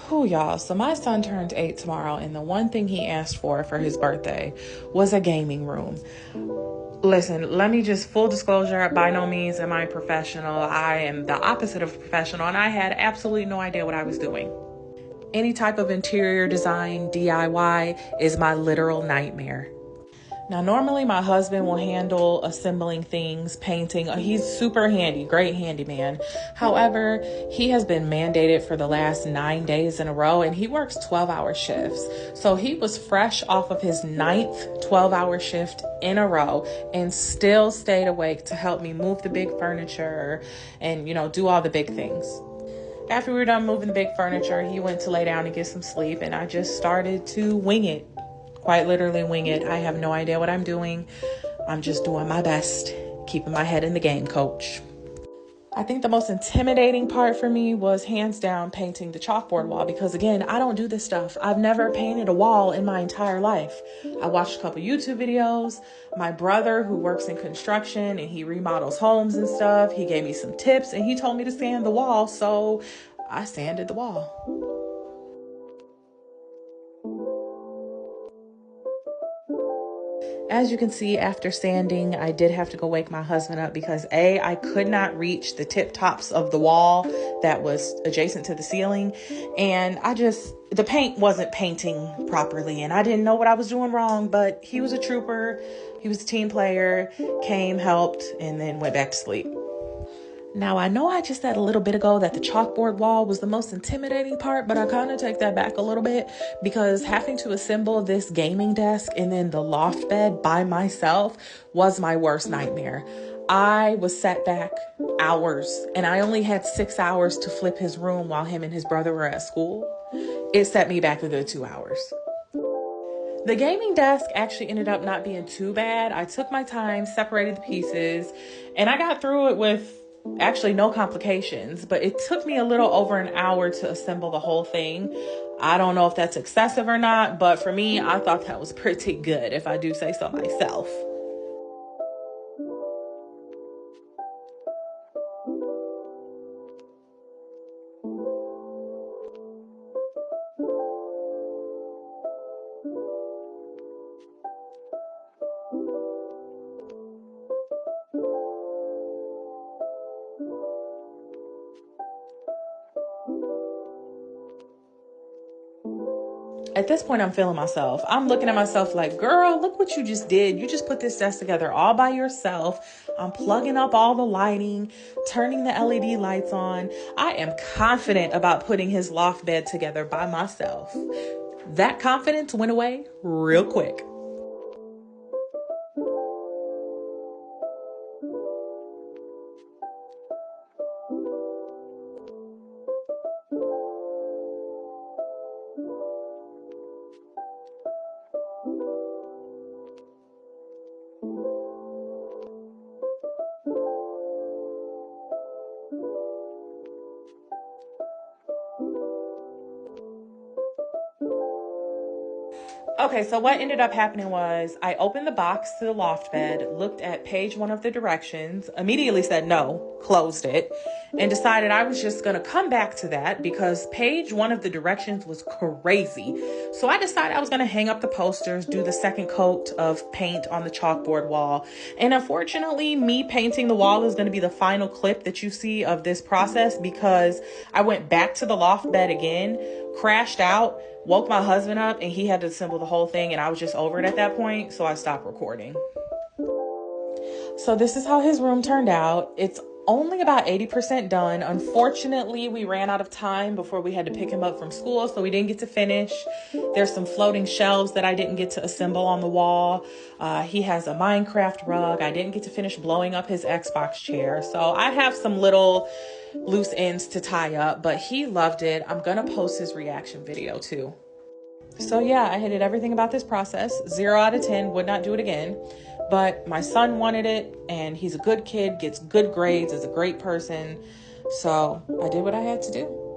Whew, y'all. So my son turns 8 tomorrow, and the one thing he asked for his birthday was a gaming room. Listen, let me just, full disclosure, by no means am I professional. I am the opposite of professional, and I had absolutely no idea what I was doing. Any type of interior design, DIY, is my literal nightmare. Now, normally my husband will handle assembling things, painting. He's super handy, great handyman. However, he has been mandated for the last 9 days in a row, and he works 12-hour shifts. So he was fresh off of his 9th 12-hour shift in a row and still stayed awake to help me move the big furniture and, do all the big things. After we were done moving the big furniture, he went to lay down and get some sleep, and I just started to wing it. Quite literally wing it. I have no idea what I'm doing. I'm just doing my best, keeping my head in the game, coach. I think the most intimidating part for me was hands down painting the chalkboard wall because, again, I don't do this stuff. I've never painted a wall in my entire life. I watched a couple YouTube videos. My brother, who works in construction and he remodels homes and stuff, he gave me some tips and he told me to sand the wall, so I sanded the wall. As you can see, after sanding, I did have to go wake my husband up because I could not reach the tip tops of the wall that was adjacent to the ceiling. And the paint wasn't painting properly and I didn't know what I was doing wrong, but he was a trooper. He was a team player, came, helped, and then went back to sleep. Now, I know I just said a little bit ago that the chalkboard wall was the most intimidating part, but I kind of take that back a little bit because having to assemble this gaming desk and then the loft bed by myself was my worst nightmare. I was set back hours and I only had 6 hours to flip his room while him and his brother were at school. It set me back a good 2 hours. The gaming desk actually ended up not being too bad. I took my time, separated the pieces, and I got through it with actually no complications, but it took me a little over an hour to assemble the whole thing. I don't know if that's excessive or not, but for me, I thought that was pretty good, if I do say so myself. At this point, I'm feeling myself. I'm looking at myself like, girl, look what you just did. You just put this desk together all by yourself. I'm plugging up all the lighting, turning the LED lights on. I am confident about putting his loft bed together by myself. That confidence went away real quick. Okay, so what ended up happening was I opened the box to the loft bed, looked at page 1 of the directions, immediately said no, closed it, and decided I was just going to come back to that because page 1 of the directions was crazy. So I decided I was going to hang up the posters, do the second coat of paint on the chalkboard wall. And unfortunately, me painting the wall is going to be the final clip that you see of this process because I went back to the loft bed again, crashed out, woke my husband up, and he had to assemble the whole thing, and I was just over it at that point, so I stopped recording. So this is how his room turned out. It's only about 80% done. Unfortunately, we ran out of time before we had to pick him up from school, so we didn't get to finish. There's some floating shelves that I didn't get to assemble on the wall. He has a Minecraft rug. I didn't get to finish blowing up his Xbox chair. So I have some little loose ends to tie up, but he loved it. I'm gonna post his reaction video too. So yeah, I hated everything about this process. 0 out of 10, would not do it again. But my son wanted it, and he's a good kid, gets good grades, is a great person. So I did what I had to do.